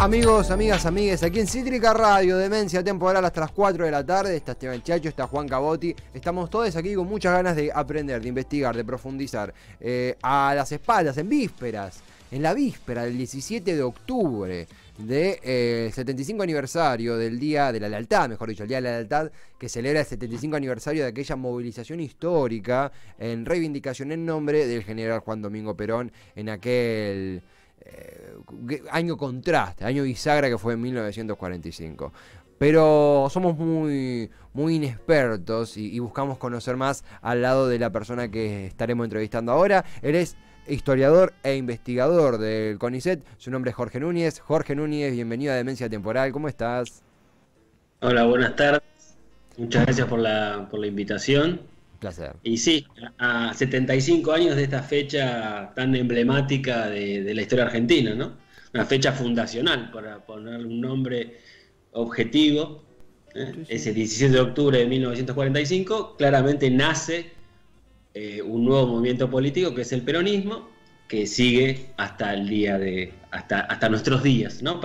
Amigos, amigas, amigues, aquí en Cítrica Radio, Demencia Temporal hasta las 4 de la tarde. Está Esteban Chacho, está Juan Cabotti. Estamos todos aquí con muchas ganas de aprender, de investigar, de profundizar. A las espaldas, en la víspera del 17 de octubre del 75 aniversario del Día de la Lealtad, mejor dicho, el Día de la Lealtad, que celebra el 75 aniversario de aquella movilización histórica en reivindicación en nombre del general Juan Domingo Perón en aquel año contraste, año bisagra que fue en 1945. Pero somos muy inexpertos y buscamos conocer más al lado de la persona que estaremos entrevistando ahora. Él es historiador e investigador del CONICET. Su nombre es Jorge Núñez. Jorge Núñez, bienvenido a Demencia Temporal. ¿Cómo estás? Hola, buenas tardes. Muchas gracias por la invitación. Placer. Y sí, a 75 años de esta fecha tan emblemática de la historia argentina, ¿no? Una fecha fundacional, para poner un nombre objetivo. Sí. Ese 17 de octubre de 1945 claramente nace un nuevo movimiento político que es el peronismo, que sigue hasta el día hasta nuestros días, ¿no?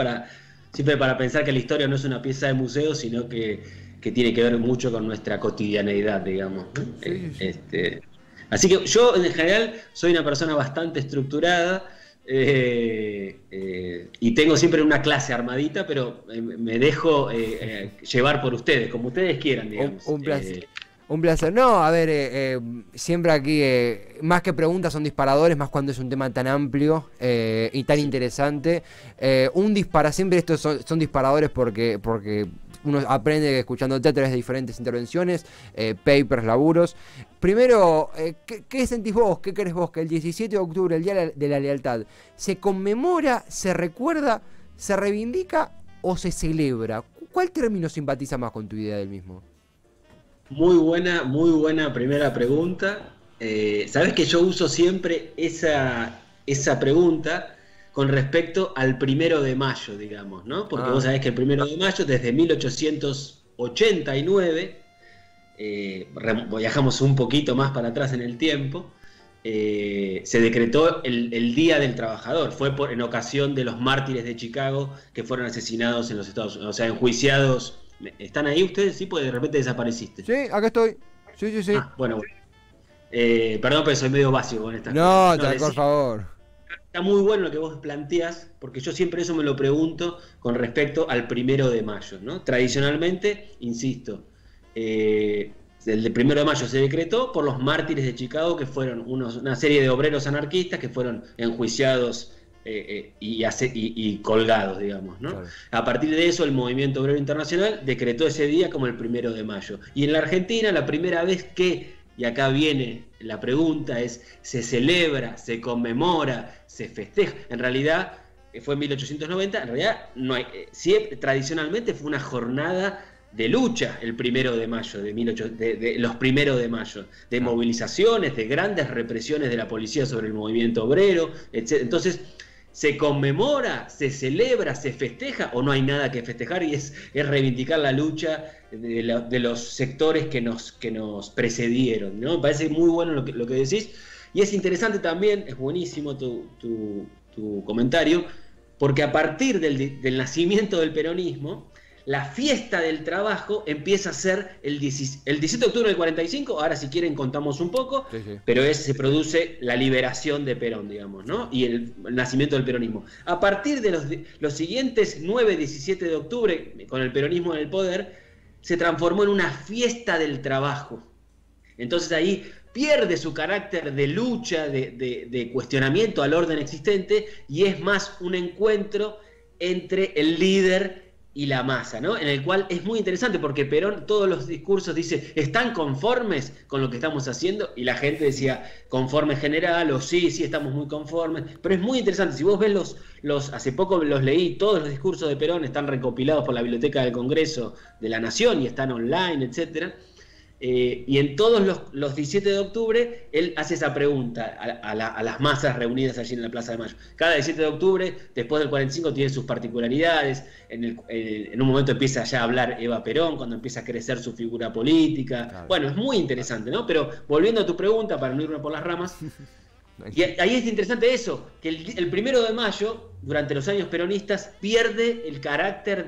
Siempre para pensar que la historia no es una pieza de museo, sino que tiene que ver mucho con nuestra cotidianeidad, digamos, ¿no? Sí. Así que yo en general soy una persona bastante estructurada y tengo siempre una clase armadita, pero me dejo llevar por ustedes, como ustedes quieran, digamos. Un placer. Un placer. No, a ver, siempre aquí, más que preguntas son disparadores, más cuando es un tema tan amplio y tan interesante. Siempre estos son disparadores porque uno aprende escuchándote a través de diferentes intervenciones, papers, laburos. Primero, ¿qué sentís vos, qué querés vos? Que el 17 de octubre, el Día de la Lealtad, ¿se conmemora, se recuerda, se reivindica o se celebra? ¿Cuál término simpatiza más con tu idea del mismo? Muy buena primera pregunta. Sabes que yo uso siempre esa pregunta con respecto al 1 de mayo, digamos, ¿no? Porque vos sabés que el 1 de mayo, desde 1889, viajamos un poquito más para atrás en el tiempo, se decretó el Día del Trabajador. Fue en ocasión de los mártires de Chicago que fueron asesinados en los Estados Unidos, o sea, enjuiciados. ¿Están ahí ustedes? Sí, porque de repente desapareciste. Sí, acá estoy. Sí. Bueno. Perdón, pero soy medio básico con estas cosas. No, por favor. Está muy bueno lo que vos planteás, porque yo siempre eso me lo pregunto con respecto al 1 de mayo, ¿no? Tradicionalmente, insisto, el 1 de mayo se decretó por los mártires de Chicago, que fueron una serie de obreros anarquistas que fueron enjuiciados y colgados, digamos, ¿no? Claro. A partir de eso, el Movimiento Obrero Internacional decretó ese día como el 1 de mayo. Y en la Argentina, la primera vez que, y acá viene la pregunta, se celebra, se conmemora, se festeja. En realidad, fue en 1890, en realidad, siempre, tradicionalmente fue una jornada de lucha el 1 de mayo, de los 1 de mayo, de movilizaciones, de grandes represiones de la policía sobre el movimiento obrero, etc. Entonces, ¿se conmemora, se celebra, se festeja o no hay nada que festejar? Y es reivindicar la lucha de los sectores que nos precedieron, ¿no? Me parece muy bueno lo que decís. Y es interesante también, es buenísimo tu comentario, porque a partir del nacimiento del peronismo, la fiesta del trabajo empieza a ser el 17 de octubre del 45, ahora si quieren contamos un poco, sí. Pero se produce la liberación de Perón, digamos, ¿no? Y el nacimiento del peronismo. A partir de los siguientes 9, 17 de octubre, con el peronismo en el poder, se transformó en una fiesta del trabajo. Entonces ahí pierde su carácter de lucha, de cuestionamiento al orden existente, y es más un encuentro entre el líder y la masa, ¿no? En el cual es muy interesante porque Perón, todos los discursos dice, ¿están conformes con lo que estamos haciendo? Y la gente decía, conforme general, o sí, estamos muy conformes. Pero es muy interesante, si vos ves hace poco los leí, todos los discursos de Perón están recopilados por la Biblioteca del Congreso de la Nación y están online, etcétera. Y en todos los 17 de octubre él hace esa pregunta a las masas reunidas allí en la Plaza de Mayo. Cada 17 de octubre, después del 45, tiene sus particularidades. En un momento empieza ya a hablar Eva Perón, cuando empieza a crecer su figura política. Claro. Bueno, es muy interesante, ¿no? Pero volviendo a tu pregunta, para no irme por las ramas, Y ahí es interesante eso, que el 1 de mayo, durante los años peronistas, pierde el carácter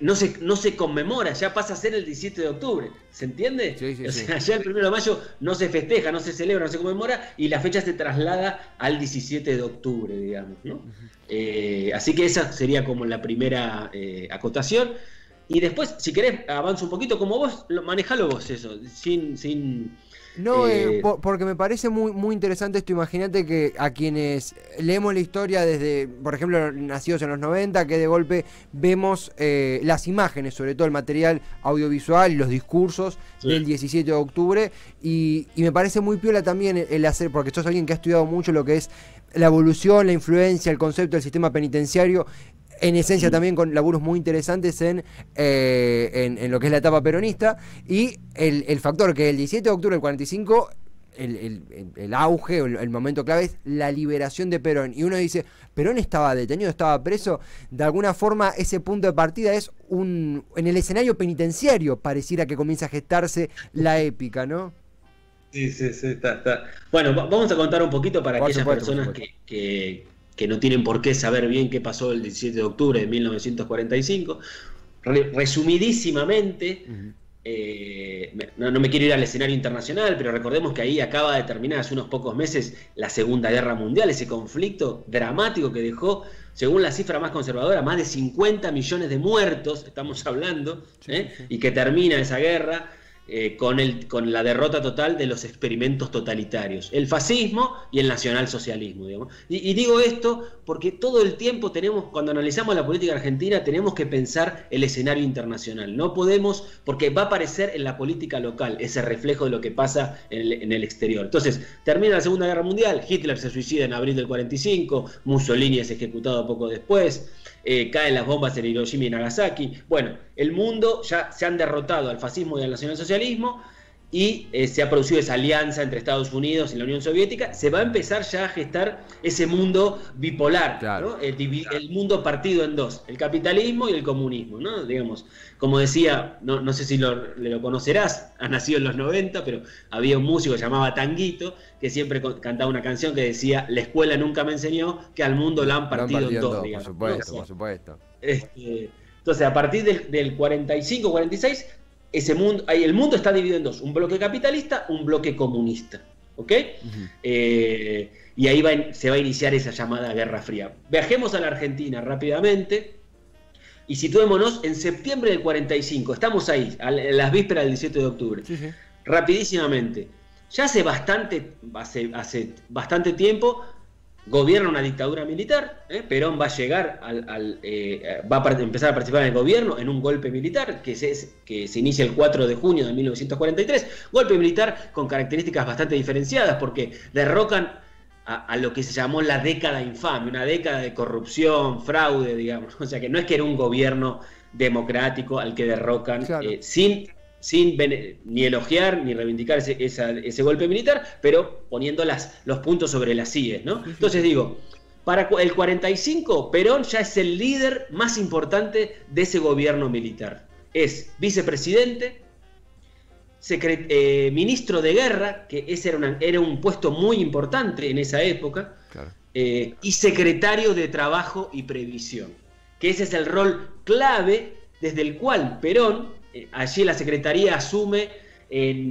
no se conmemora, ya pasa a ser el 17 de octubre, ¿se entiende? Sí, o sea, ya el 1 de mayo no se festeja, no se celebra, no se conmemora, y la fecha se traslada al 17 de octubre, digamos, ¿no? Así que esa sería como la primera acotación. Y después, si querés, avanzo un poquito, como vos, manejalo vos eso, sin No, porque me parece muy interesante esto. Imagínate que a quienes leemos la historia desde, por ejemplo, nacidos en los 90, que de golpe vemos las imágenes, sobre todo el material audiovisual y los discursos del 17 de octubre, y me parece muy piola también el hacer, porque sos alguien que ha estudiado mucho lo que es la evolución, la influencia, el concepto del sistema penitenciario, en esencia también con laburos muy interesantes en lo que es la etapa peronista, y el factor que el 17 de octubre del 45, el auge, el momento clave es la liberación de Perón. Y uno dice, ¿Perón estaba detenido, estaba preso? De alguna forma ese punto de partida es en el escenario penitenciario pareciera que comienza a gestarse la épica, ¿no? Sí, está. Bueno, vamos a contar un poquito para aquellas personas que no tienen por qué saber bien qué pasó el 17 de octubre de 1945. Resumidísimamente, no me quiero ir al escenario internacional, pero recordemos que ahí acaba de terminar hace unos pocos meses la Segunda Guerra Mundial, ese conflicto dramático que dejó, según la cifra más conservadora, más de 50 millones de muertos, estamos hablando, y que termina esa guerra con la derrota total de los experimentos totalitarios, el fascismo y el nacionalsocialismo, digamos. Y digo esto porque todo el tiempo cuando analizamos la política argentina, tenemos que pensar el escenario internacional. No podemos, porque va a aparecer en la política local ese reflejo de lo que pasa en el exterior. Entonces, termina la Segunda Guerra Mundial, Hitler se suicida en abril del 45, Mussolini es ejecutado poco después, caen las bombas en Hiroshima y Nagasaki. Bueno, el mundo ya se han derrotado al fascismo y al nacionalsocialismo, y se ha producido esa alianza entre Estados Unidos y la Unión Soviética. Se va a empezar ya a gestar ese mundo bipolar, claro, ¿no? El mundo partido en dos, el capitalismo y el comunismo, ¿no? Digamos, como decía, no sé si lo conocerás, has nacido en los 90, pero había un músico llamado Tanguito que siempre cantaba una canción que decía: la escuela nunca me enseñó que al mundo lo han partido en dos, digamos, por supuesto. Entonces, a partir del 45-46, el mundo está dividido en dos: un bloque capitalista, un bloque comunista, ¿ok? Y ahí se va a iniciar esa llamada Guerra Fría. Viajemos a la Argentina rápidamente y situémonos en septiembre del 45. Estamos ahí, a las vísperas del 17 de octubre. Sí. Rapidísimamente. Ya hace bastante tiempo gobierna una dictadura militar. Perón va a llegar va a empezar a participar en el gobierno en un golpe militar que se inicia el 4 de junio de 1943. Golpe militar con características bastante diferenciadas, porque derrocan a lo que se llamó la década infame, una década de corrupción, fraude, digamos. O sea, que no es que era un gobierno democrático al que derrocan, claro, sin ni elogiar ni reivindicar ese golpe militar, pero poniendo los puntos sobre las IES, ¿no? Entonces digo, para el 45, Perón ya es el líder más importante de ese gobierno militar. Es vicepresidente, ministro de guerra, que ese era un puesto muy importante en esa época, claro, y secretario de Trabajo y Previsión, que ese es el rol clave desde el cual Perón, allí la secretaría asume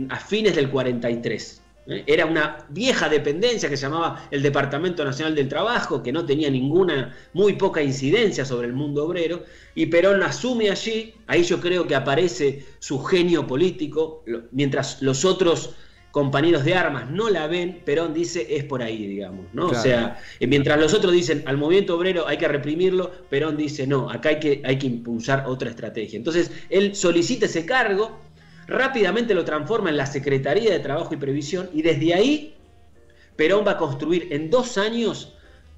a fines del 43. Era una vieja dependencia que se llamaba el Departamento Nacional del Trabajo, que no tenía muy poca incidencia sobre el mundo obrero, y Perón asume allí. Ahí yo creo que aparece su genio político, mientras los otros compañeros de armas no la ven, Perón dice: es por ahí, digamos, ¿no? Claro. O sea, mientras los otros dicen al movimiento obrero hay que reprimirlo, Perón dice: no, acá hay que impulsar otra estrategia. Entonces él solicita ese cargo, rápidamente lo transforma en la Secretaría de Trabajo y Previsión, y desde ahí Perón va a construir, en 2 años,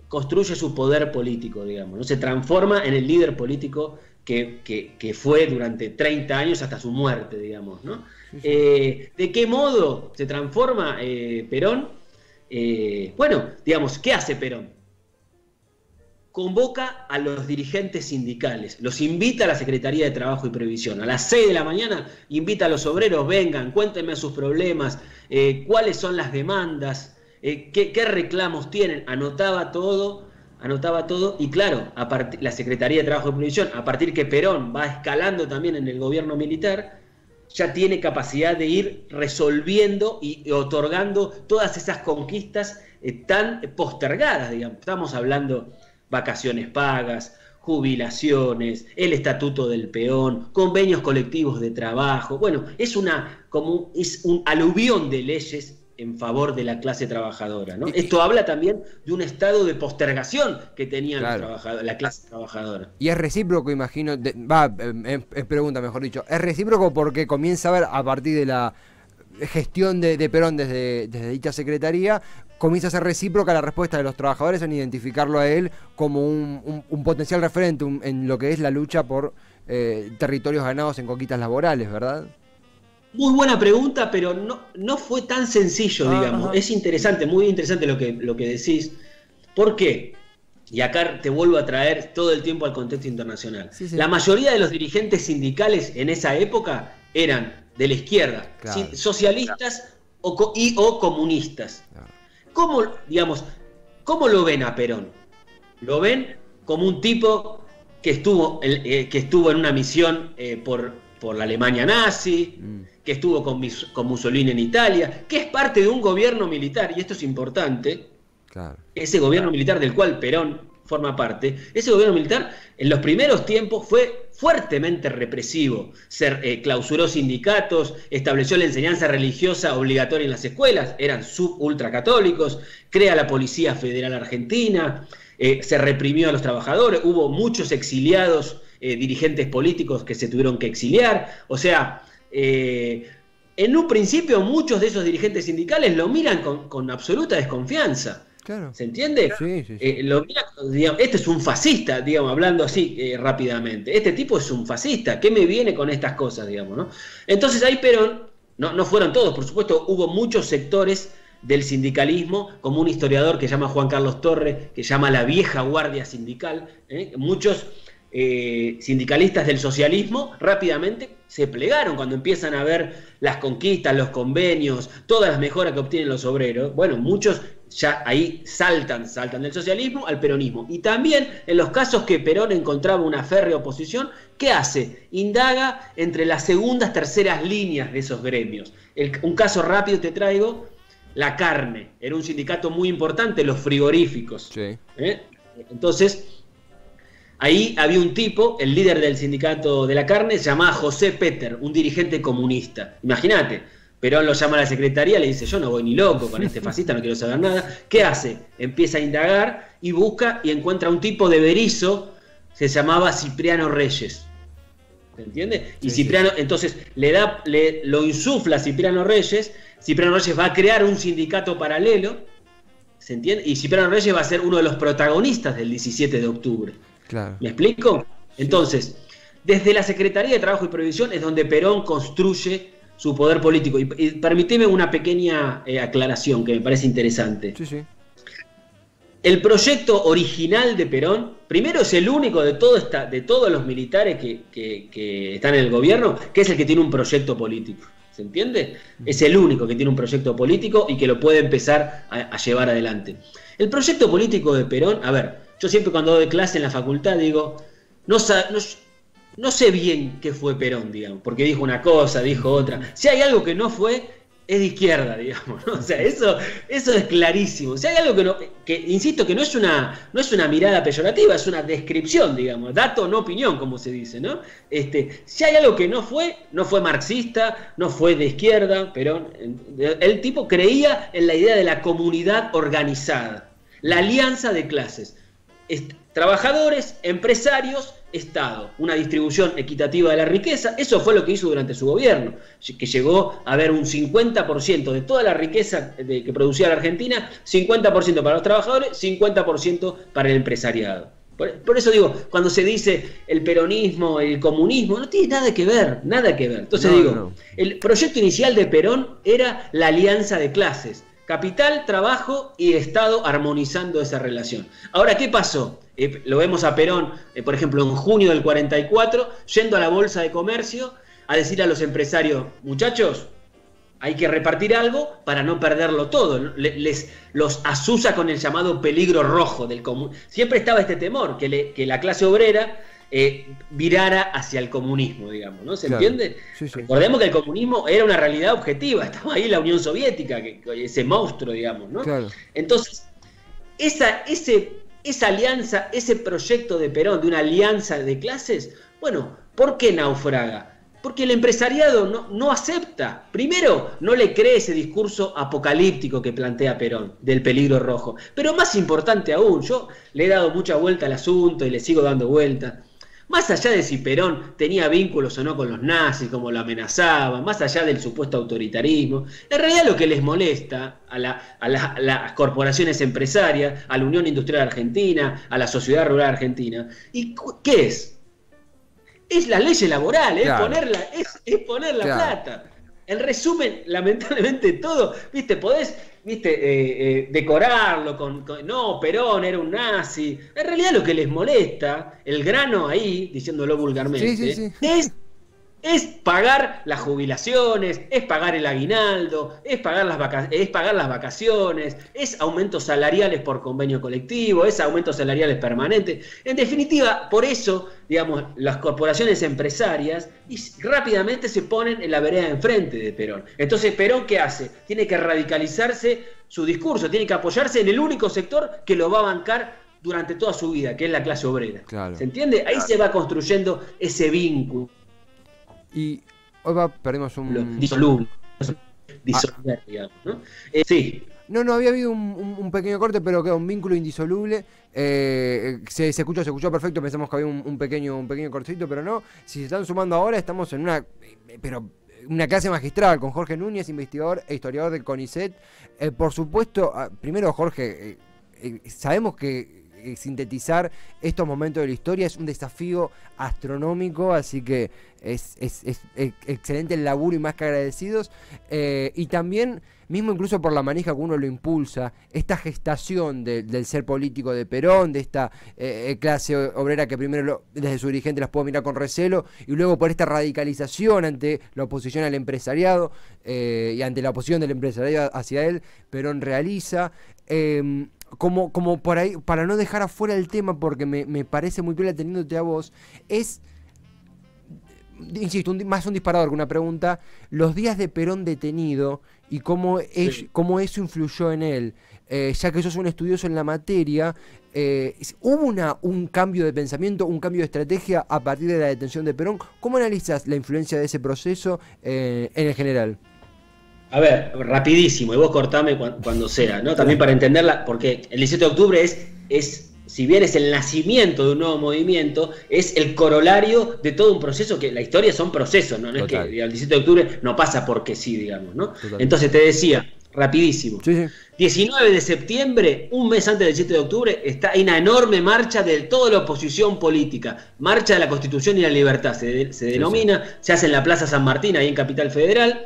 construye su poder político, digamos, ¿no? Se transforma en el líder político que fue durante 30 años hasta su muerte, digamos, ¿no? ¿De qué modo se transforma Perón? Bueno, digamos, ¿qué hace Perón? convoca a los dirigentes sindicales, los invita a la Secretaría de Trabajo y Previsión. A las 6 de la mañana invita a los obreros, vengan, cuéntenme sus problemas, cuáles son las demandas, qué reclamos tienen. Anotaba todo, y claro, la Secretaría de Trabajo y Previsión, a partir que Perón va escalando también en el gobierno militar, ya tiene capacidad de ir resolviendo y otorgando todas esas conquistas tan postergadas, digamos. Estamos hablando vacaciones pagas, jubilaciones, el estatuto del peón, convenios colectivos de trabajo. Bueno, es un aluvión de leyes en favor de la clase trabajadora, ¿no? Esto habla también de un estado de postergación que tenía la clase trabajadora. Y es recíproco, imagino, es pregunta, mejor dicho, es recíproco porque comienza a ver, a partir de la gestión de Perón desde dicha secretaría, comienza a ser recíproca la respuesta de los trabajadores en identificarlo a él como un potencial referente en lo que es la lucha por territorios ganados en conquistas laborales, ¿verdad? Muy buena pregunta, pero no fue tan sencillo, digamos. Es interesante, muy interesante lo que decís. ¿Por qué? Y acá te vuelvo a traer todo el tiempo al contexto internacional. Sí. La mayoría de los dirigentes sindicales en esa época eran de la izquierda, claro, socialistas o comunistas. Claro. ¿Cómo lo ven a Perón? Lo ven como un tipo que estuvo en una misión por la Alemania nazi, que estuvo con Mussolini en Italia, que es parte de un gobierno militar, y esto es importante, claro, ese gobierno militar del cual Perón forma parte, ese gobierno militar en los primeros tiempos fue fuertemente represivo, clausuró sindicatos, estableció la enseñanza religiosa obligatoria en las escuelas, eran ultracatólicos, crea la Policía Federal Argentina, se reprimió a los trabajadores, hubo muchos exiliados, dirigentes políticos que se tuvieron que exiliar, o sea, en un principio muchos de esos dirigentes sindicales lo miran con absoluta desconfianza. Claro. ¿Se entiende? Sí. Lo mira, digamos, este es un fascista, digamos, hablando así rápidamente. Este tipo es un fascista. ¿Qué me viene con estas cosas, digamos, ¿no? Entonces ahí Perón, no fueron todos, por supuesto, hubo muchos sectores del sindicalismo, como un historiador que llama Juan Carlos Torre, que llama la vieja guardia sindical, muchos sindicalistas del socialismo rápidamente se plegaron cuando empiezan a ver las conquistas, los convenios, todas las mejoras que obtienen los obreros. Bueno, muchos ya ahí saltan del socialismo al peronismo. Y también en los casos que Perón encontraba una férrea oposición, ¿qué hace? Indaga entre las segundas, terceras líneas de esos gremios. Un caso rápido te traigo: la carne. Era un sindicato muy importante, los frigoríficos. Sí. Entonces, ahí había un tipo, el líder del sindicato de la carne, se llamaba José Peter, un dirigente comunista. Imagínate, Perón lo llama a la secretaría, le dice: yo no voy ni loco con este fascista, no quiero saber nada. ¿Qué hace? Empieza a indagar y busca y encuentra un tipo de Berisso, se llamaba Cipriano Reyes. ¿Se entiende? Y sí, Cipriano, entonces lo insufla a Cipriano Reyes va a crear un sindicato paralelo, ¿se entiende? Y Cipriano Reyes va a ser uno de los protagonistas del 17 de octubre. Claro. ¿Me explico? Entonces, desde la Secretaría de Trabajo y Previsión es donde Perón construye su poder político. Y permíteme una pequeña aclaración que me parece interesante. Sí. El proyecto original de Perón, primero, es el único de todos los militares que están en el gobierno, que es el que tiene un proyecto político. ¿Se entiende? Es el único que tiene un proyecto político y que lo puede empezar a llevar adelante. El proyecto político de Perón, a ver, yo siempre cuando doy clase en la facultad digo, no sé bien qué fue Perón, digamos, porque dijo una cosa, dijo otra. Si hay algo que no fue, es de izquierda, digamos, ¿no? O sea, eso es clarísimo. Si hay algo que insisto, que no es una mirada peyorativa, es una descripción, digamos, dato, no opinión, como se dice, ¿no? Si hay algo que no fue marxista, no fue de izquierda, Perón, el tipo creía en la idea de la comunidad organizada, la alianza de clases, trabajadores, empresarios, Estado, una distribución equitativa de la riqueza. Eso fue lo que hizo durante su gobierno, que llegó a haber un 50% de toda la riqueza que producía la Argentina, 50% para los trabajadores, 50% para el empresariado. Por eso digo, cuando se dice el peronismo, el comunismo, no tiene nada que ver. Entonces el proyecto inicial de Perón era la alianza de clases, capital, trabajo y Estado armonizando esa relación. Ahora, ¿qué pasó? Lo vemos a Perón, por ejemplo, en junio del 44, yendo a la Bolsa de Comercio a decir a los empresarios, muchachos, hay que repartir algo para no perderlo todo. Los asusa con el llamado peligro rojo del comunismo. Siempre estaba este temor, que la clase obrera virara hacia el comunismo, digamos, ¿no? ¿Se entiende? Sí, sí. Recordemos que el comunismo era una realidad objetiva, estaba ahí la Unión Soviética, ese monstruo, digamos, ¿no? Claro. Entonces, esa alianza, ese proyecto de Perón, de una alianza de clases, bueno, ¿por qué naufraga? Porque el empresariado no acepta. Primero, no le cree ese discurso apocalíptico que plantea Perón, del peligro rojo. Pero más importante aún, yo le he dado mucha vuelta al asunto y le sigo dando vuelta. Más allá de si Perón tenía vínculos o no con los nazis, como lo amenazaban, más allá del supuesto autoritarismo, en realidad lo que les molesta a las corporaciones empresarias, a la Unión Industrial Argentina, a la Sociedad Rural Argentina, ¿y qué es? Es la ley laboral, claro. es poner la plata. En resumen, lamentablemente todo, podés decorarlo no, Perón era un nazi. En realidad lo que les molesta, el grano ahí, diciéndolo vulgarmente, es pagar las jubilaciones, es pagar el aguinaldo, es pagar las vacaciones, es aumentos salariales por convenio colectivo, es aumentos salariales permanentes. En definitiva, por eso, digamos, las corporaciones empresarias rápidamente se ponen en la vereda de enfrente de Perón. Entonces, ¿Perón qué hace? Tiene que radicalizarse su discurso, tiene que apoyarse en el único sector que lo va a bancar durante toda su vida, que es la clase obrera. Claro. ¿Se entiende? Ahí se va construyendo ese vínculo. Y hoy perdimos un... Disolver, digamos, ¿no? Sí. No, había habido un pequeño corte, pero queda un vínculo indisoluble. Se escuchó perfecto, pensamos que había un pequeño cortecito, pero no. Si se están sumando ahora, estamos en una clase magistral con Jorge Núñez, investigador e historiador del CONICET. Por supuesto, primero Jorge, sabemos que sintetizar estos momentos de la historia es un desafío astronómico, así que es excelente el laburo y más que agradecidos, y también mismo incluso por la manija que uno lo impulsa, esta gestación del ser político de Perón, de esta clase obrera que primero desde su dirigente las puedo mirar con recelo, y luego por esta radicalización ante la oposición al empresariado, y ante la oposición del empresariado hacia él, Perón realiza... Como por ahí, para no dejar afuera el tema, porque me parece muy piola teniéndote a vos, insisto, más un disparador que una pregunta, los días de Perón detenido y cómo eso influyó en él, ya que sos un estudioso en la materia, ¿hubo un cambio de pensamiento, un cambio de estrategia a partir de la detención de Perón? ¿Cómo analizas la influencia de ese proceso en el general? A ver, rapidísimo, y vos cortame cuando sea, ¿no? También para entenderla, porque el 17 de octubre es, si bien es el nacimiento de un nuevo movimiento, es el corolario de todo un proceso, que la historia son procesos, ¿no? No es que el 17 de octubre no pasa porque sí, digamos, ¿no? Total. Entonces te decía, rapidísimo, 19 de septiembre, un mes antes del 7 de octubre, hay una enorme marcha de toda la oposición política, Marcha de la Constitución y la Libertad, se denomina, se hace en la Plaza San Martín, ahí en Capital Federal.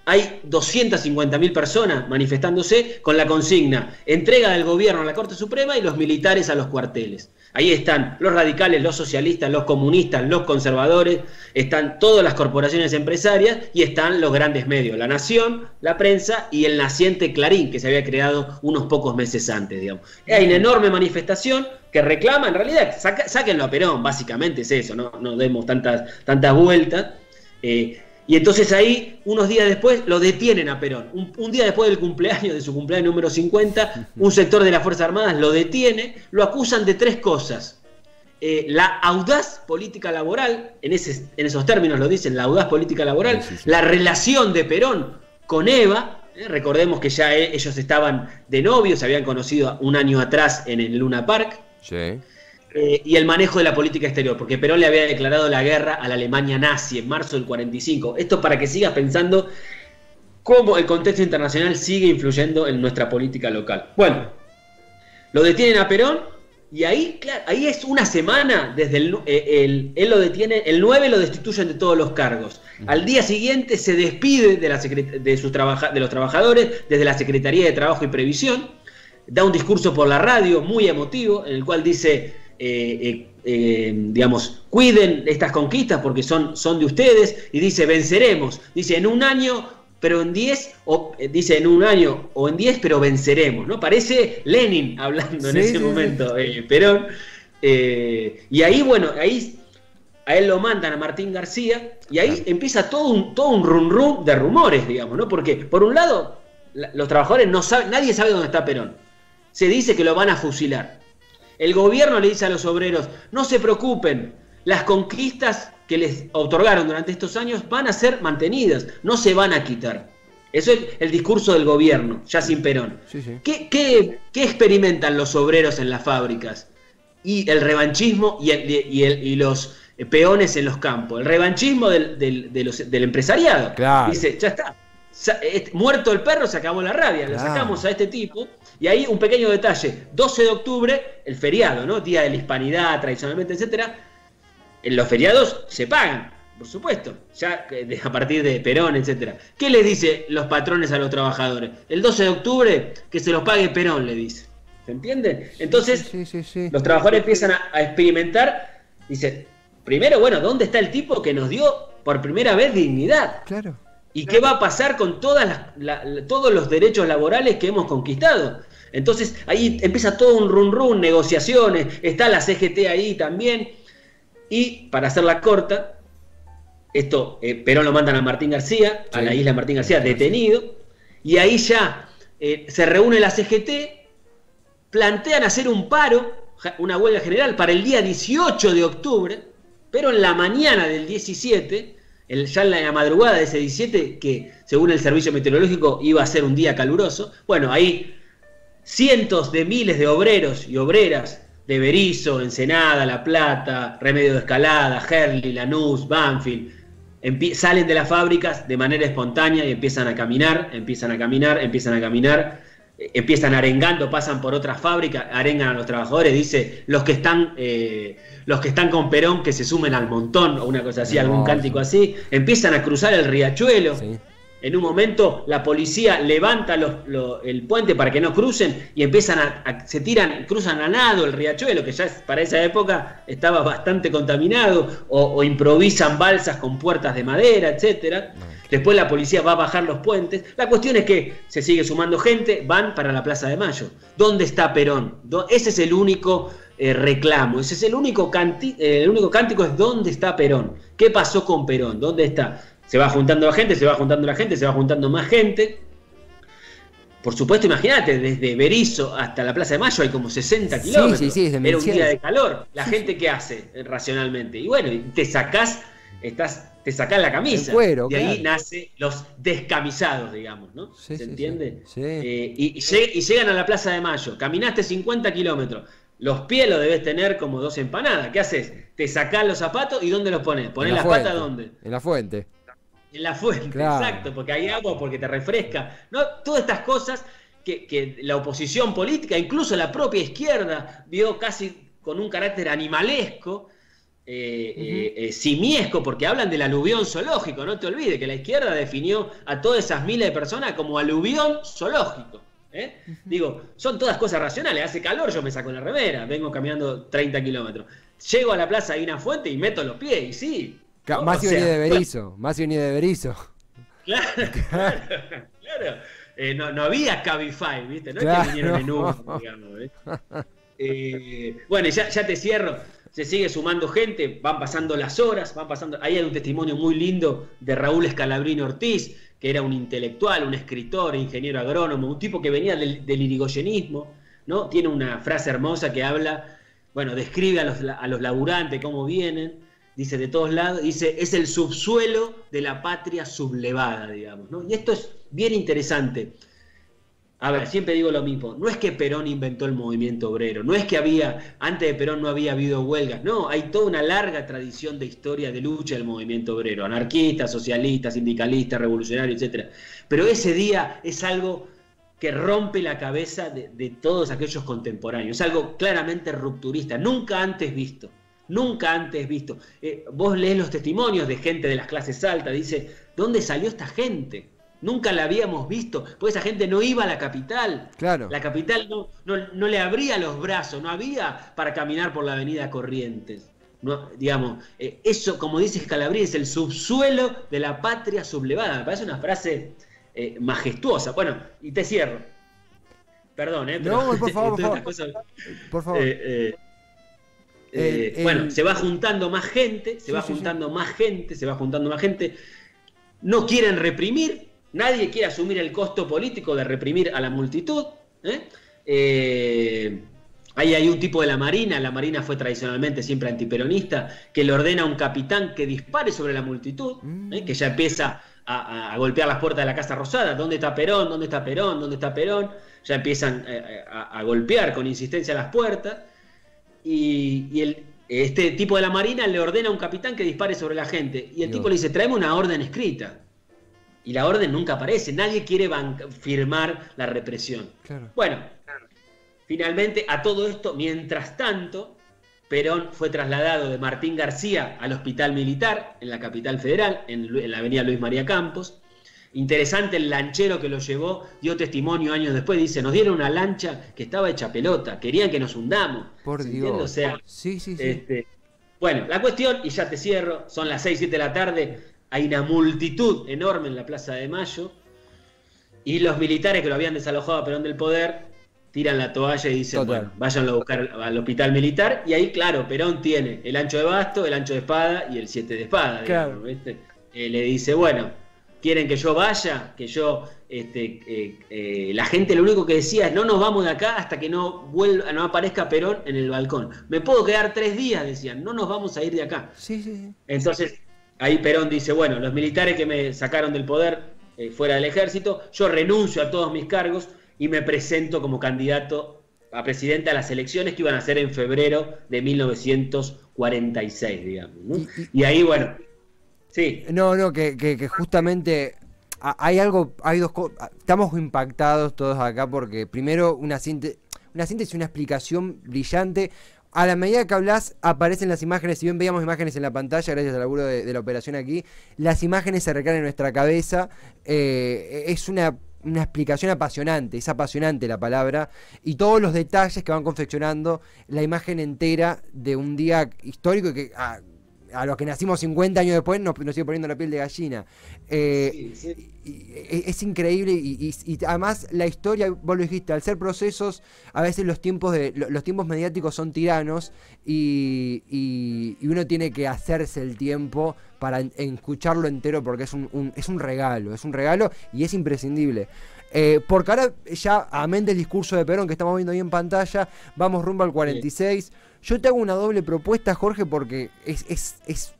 Hay 250.000 personas manifestándose con la consigna: entrega del gobierno a la Corte Suprema y los militares a los cuarteles. Ahí están los radicales, los socialistas, los comunistas, los conservadores, están todas las corporaciones empresarias y están los grandes medios, La Nación, la prensa y el naciente Clarín, que se había creado unos pocos meses antes, digamos. Hay una enorme manifestación que reclama, en realidad, sáquenlo a Perón, básicamente es eso, no demos tantas vueltas. Y entonces ahí, unos días después, lo detienen a Perón. Un día después de su cumpleaños número 50, un sector de las Fuerzas Armadas lo detiene, lo acusan de 3 cosas. La audaz política laboral, en esos términos lo dicen, la audaz política laboral, la relación de Perón con Eva, recordemos que ya ellos estaban de novios, se habían conocido un año atrás en el Luna Park. Sí. Y el manejo de la política exterior, porque Perón le había declarado la guerra a la Alemania nazi en marzo del 45. Esto para que sigas pensando cómo el contexto internacional sigue influyendo en nuestra política local. Bueno, lo detienen a Perón Y ahí, claro, ahí es una semana desde él lo detiene, el 9 lo destituyen de todos los cargos. Al día siguiente se despide de los trabajadores desde la Secretaría de Trabajo y Previsión, da un discurso por la radio muy emotivo en el cual dice, digamos, cuiden estas conquistas porque son de ustedes, y dice, venceremos, dice, en un año, pero en 10, dice, en un año o en 10, pero venceremos, ¿no? Parece Lenin hablando en ese momento, Perón. Y ahí, bueno, ahí a él lo mandan a Martín García, y ahí empieza todo un rum de rumores, digamos, ¿no? Porque, por un lado, los trabajadores no saben, nadie sabe dónde está Perón. Se dice que lo van a fusilar. El gobierno le dice a los obreros, no se preocupen, las conquistas que les otorgaron durante estos años van a ser mantenidas, no se van a quitar. Eso es el discurso del gobierno, ya sin Perón. Sí, sí. ¿Qué experimentan los obreros en las fábricas? Y el revanchismo y los peones en los campos. El revanchismo del empresariado. Claro. Dice, ya está. Muerto el perro, se acabó la rabia. Lo sacamos a este tipo. Y ahí un pequeño detalle. 12 de octubre, el feriado, ¿no? Día de la Hispanidad, tradicionalmente, etcétera. Los feriados se pagan, por supuesto, ya a partir de Perón, etcétera. ¿Qué les dice los patrones a los trabajadores? El 12 de octubre que se los pague Perón, le dice. ¿Se entiende? Entonces, sí. Los trabajadores empiezan a experimentar. Dicen, primero, bueno, ¿dónde está el tipo que nos dio por primera vez dignidad? Claro. ¿Y qué va a pasar con todos los derechos laborales que hemos conquistado? Entonces, ahí empieza todo un run, negociaciones, está la CGT ahí también. Y, para hacerla corta, Perón lo mandan a Martín García, a la isla Martín García, detenido, y ahí ya se reúne la CGT, plantean hacer un paro, una huelga general para el día 18 de octubre, pero en la mañana del 17, ya en la madrugada de ese 17, que según el servicio meteorológico iba a ser un día caluroso, bueno, ahí cientos de miles de obreros y obreras de Berisso, Ensenada, La Plata, Remedio de Escalada, Herli, Lanús, Banfield, salen de las fábricas de manera espontánea y empiezan a caminar, empiezan arengando, pasan por otras fábricas, arengan a los trabajadores, dice, los que están con Perón que se sumen al montón, o una cosa así, algún cántico así, empiezan a cruzar el riachuelo. Sí. En un momento la policía levanta el puente para que no crucen y cruzan a nado el riachuelo, que ya para esa época estaba bastante contaminado, o improvisan balsas con puertas de madera, etcétera. Después la policía va a bajar los puentes. La cuestión es que se sigue sumando gente, van para la Plaza de Mayo. ¿Dónde está Perón? Ese es el único reclamo, ese es el único cántico, es ¿dónde está Perón? ¿Qué pasó con Perón? ¿Dónde está? Se va juntando la gente, se va juntando más gente. Por supuesto, imagínate, desde Berisso hasta la Plaza de Mayo hay como 60 kilómetros. Sí, era un día de calor. La gente, ¿qué hace racionalmente? Y bueno, te sacás la camisa. Cuero, de ahí nace los descamisados, digamos, ¿no? ¿Se entiende? Sí. Y llegan a la Plaza de Mayo. Caminaste 50 kilómetros. Los pies los debes tener como 2 empanadas. ¿Qué haces? Te sacás los zapatos y ¿dónde los pones? ¿Ponés las patas dónde? En la fuente. En la fuente, claro. Exacto, porque hay agua, porque te refresca. ¿No? Todas estas cosas que la oposición política, incluso la propia izquierda, vio casi con un carácter animalesco, simiesco, porque hablan del aluvión zoológico. No te olvides que la izquierda definió a todas esas miles de personas como aluvión zoológico. Digo, son todas cosas racionales. Hace calor, yo me saco la remera, vengo caminando 30 kilómetros. Llego a la plaza, hay una fuente y meto los pies, y sí. ¿No? Más unida de Berisso, más unida de Berisso. Claro. No había Cabify, ¿viste? No es que vinieron en Uber, digamos. Bueno, ya te cierro. Se sigue sumando gente, van pasando las horas, Ahí hay un testimonio muy lindo de Raúl Scalabrini Ortiz, que era un intelectual, un escritor, ingeniero agrónomo, un tipo que venía del irigoyenismo, ¿no? Tiene una frase hermosa que habla, describe a los laburantes cómo vienen. Dice, de todos lados, dice, es el subsuelo de la patria sublevada, digamos, ¿no? Y esto es bien interesante. A ver, siempre digo lo mismo, no es que Perón inventó el movimiento obrero, no es que antes de Perón no había habido huelgas, no, hay toda una larga tradición de historia de lucha del movimiento obrero, anarquista, socialista, sindicalista, revolucionario, etc. Pero ese día es algo que rompe la cabeza de todos aquellos contemporáneos. Es algo claramente rupturista, nunca antes visto. Nunca antes visto. Vos lees los testimonios de gente de las clases altas, dice, ¿dónde salió esta gente? Nunca la habíamos visto, porque esa gente no iba a la capital. Claro. La capital no le abría los brazos, no había para caminar por la avenida Corrientes. No, digamos, eso, como dice Scalabrini, es el subsuelo de la patria sublevada. Me parece una frase majestuosa. Bueno, y te cierro. Perdón, pero no, por favor, por favor. Bueno, se va juntando más gente, se va juntando más gente. No quieren reprimir, nadie quiere asumir el costo político de reprimir a la multitud. Ahí hay un tipo de la Marina fue tradicionalmente siempre antiperonista, que le ordena a un capitán que dispare sobre la multitud, que ya empieza a golpear las puertas de la Casa Rosada. ¿Dónde está Perón? ¿Dónde está Perón? ¿Dónde está Perón? Ya empiezan a golpear con insistencia las puertas. Y este tipo de la Marina le ordena a un capitán que dispare sobre la gente. Y el tipo le dice, traeme una orden escrita. Y la orden nunca aparece. Nadie quiere firmar la represión. Claro. Bueno, finalmente a todo esto, mientras tanto, Perón fue trasladado de Martín García al Hospital Militar, en la capital federal, en la avenida Luis María Campos. Interesante, el lanchero que lo llevó dio testimonio años después, dice, nos dieron una lancha que estaba hecha pelota, querían que nos hundamos. Por Dios. O sea, sí. Bueno, la cuestión, y ya te cierro, son las 6, 7 de la tarde, hay una multitud enorme en la Plaza de Mayo, y los militares que lo habían desalojado a Perón del poder, tiran la toalla y dicen, bueno, váyanlo a buscar al hospital militar, y ahí, claro, Perón tiene el ancho de basto, el ancho de espada y el 7 de espada. Claro. Digamos, le dice, bueno, ¿quieren que yo vaya? Que yo, la gente lo único que decía es, no nos vamos de acá hasta que no aparezca Perón en el balcón. Me puedo quedar 3 días, decían, no nos vamos a ir de acá. Sí. Entonces, ahí Perón dice, bueno, los militares que me sacaron del poder fuera del ejército, yo renuncio a todos mis cargos y me presento como candidato a presidente a las elecciones que iban a ser en febrero de 1946, digamos, ¿no? Y ahí, bueno, sí. No, que justamente hay dos cosas. Estamos impactados todos acá porque primero una síntesis, una explicación brillante. A la medida que hablas aparecen las imágenes, si bien veíamos imágenes en la pantalla, gracias al laburo de la operación aquí, las imágenes se recrean en nuestra cabeza. Es una explicación apasionante, es apasionante la palabra, y todos los detalles que van confeccionando la imagen entera de un día histórico que a los que nacimos 50 años después nos sigue poniendo la piel de gallina. Es increíble y además la historia, vos lo dijiste, al ser procesos, a veces los tiempos mediáticos son tiranos y uno tiene que hacerse el tiempo para escucharlo entero porque es un regalo y es imprescindible. Porque ahora ya, amén del discurso de Perón que estamos viendo ahí en pantalla, vamos rumbo al 46. Sí. Yo te hago una doble propuesta, Jorge, porque es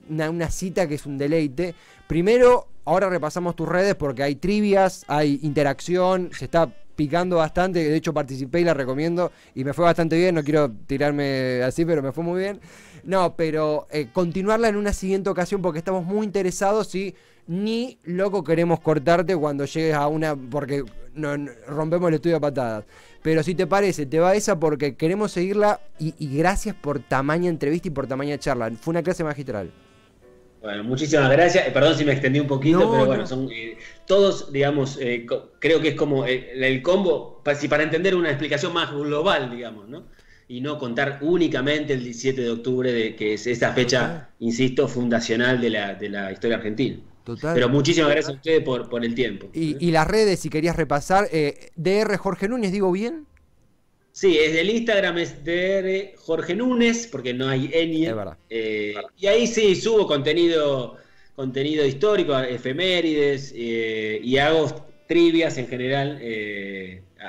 una cita que es un deleite. Primero, ahora repasamos tus redes porque hay trivias, hay interacción, se está picando bastante. De hecho, participé y la recomiendo y me fue bastante bien. No quiero tirarme así, pero me fue muy bien. No, pero continuarla en una siguiente ocasión porque estamos muy interesados y ni loco queremos cortarte cuando llegues a una... porque rompemos el estudio a patadas. Pero si te parece, te va esa porque queremos seguirla y gracias por tamaña entrevista y por tamaña charla. Fue una clase magistral. Bueno, muchísimas gracias. Perdón si me extendí un poquito, pero bueno, son todos, digamos, creo que es como el combo, para entender una explicación más global, digamos, ¿no? Y no contar únicamente el 17 de octubre, que es esta fecha, insisto, fundacional de la historia argentina. Total. Pero muchísimas gracias a ustedes por el tiempo. Y las redes, si querías repasar, DR Jorge Núñez, ¿digo bien? Sí, desde el Instagram es DR Jorge Núñez, porque no hay ñ. Es verdad. Y ahí sí subo contenido histórico, efemérides, y hago trivias en general.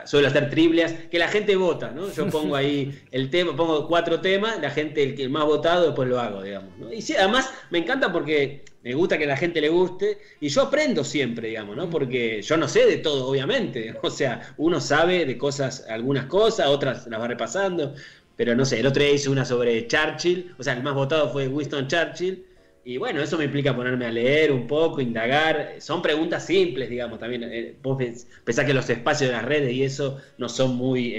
Suelo hacer trivias, que la gente vota, ¿no? Yo pongo ahí el tema, pongo 4 temas, la gente, el más votado, después lo hago, digamos, ¿no? Y sí, además me encanta porque me gusta que a la gente le guste, y yo aprendo siempre, digamos, ¿no? Porque yo no sé de todo, obviamente, o sea, uno sabe de cosas, algunas cosas, otras las va repasando, pero no sé, el otro día hice una sobre Churchill, o sea, el más votado fue Winston Churchill, Y bueno, eso me implica ponerme a leer un poco, indagar. Son preguntas simples, digamos, también. Vos pensás que los espacios de las redes y eso no son muy...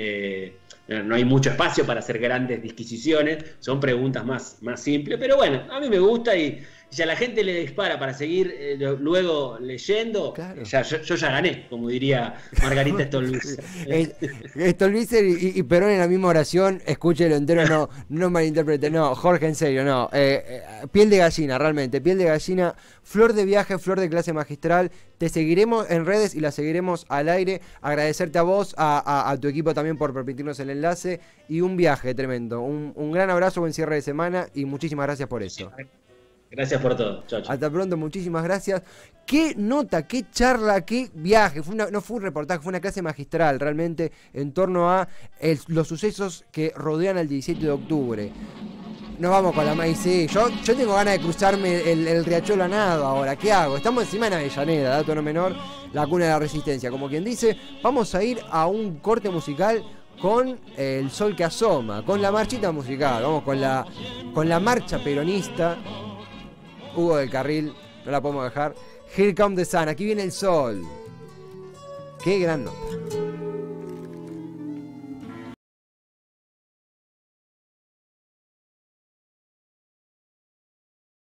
no hay mucho espacio para hacer grandes disquisiciones, son preguntas más simples, pero bueno, a mí me gusta y si a la gente le dispara para seguir luego leyendo, Claro. yo ya gané, como diría Margarita Stolbizer. Stolbizer y Perón en la misma oración, escúchelo entero, no malinterprete, no, Jorge, en serio, no. Piel de gallina, realmente, piel de gallina, flor de viaje, flor de clase magistral. Te seguiremos en redes y la seguiremos al aire. Agradecerte a vos, a tu equipo también por permitirnos el enlace y un viaje tremendo. Un gran abrazo, buen cierre de semana y muchísimas gracias por eso. Gracias por todo. Chau, chau. Hasta pronto, muchísimas gracias. Qué nota, qué charla, qué viaje. No fue un reportaje, fue una clase magistral realmente en torno a los sucesos que rodean al 17 de octubre. Nos vamos con la maíz, sí. Yo tengo ganas de cruzarme el riachuelo a nado ahora. ¿Qué hago? Estamos encima en Avellaneda, dato no menor, la cuna de la resistencia. Como quien dice, vamos a ir a un corte musical con El Sol que Asoma, con la marchita musical. Vamos con la marcha peronista. Hugo del Carril, no la podemos dejar. Here Come the Sun, aquí viene el sol. Qué gran nota.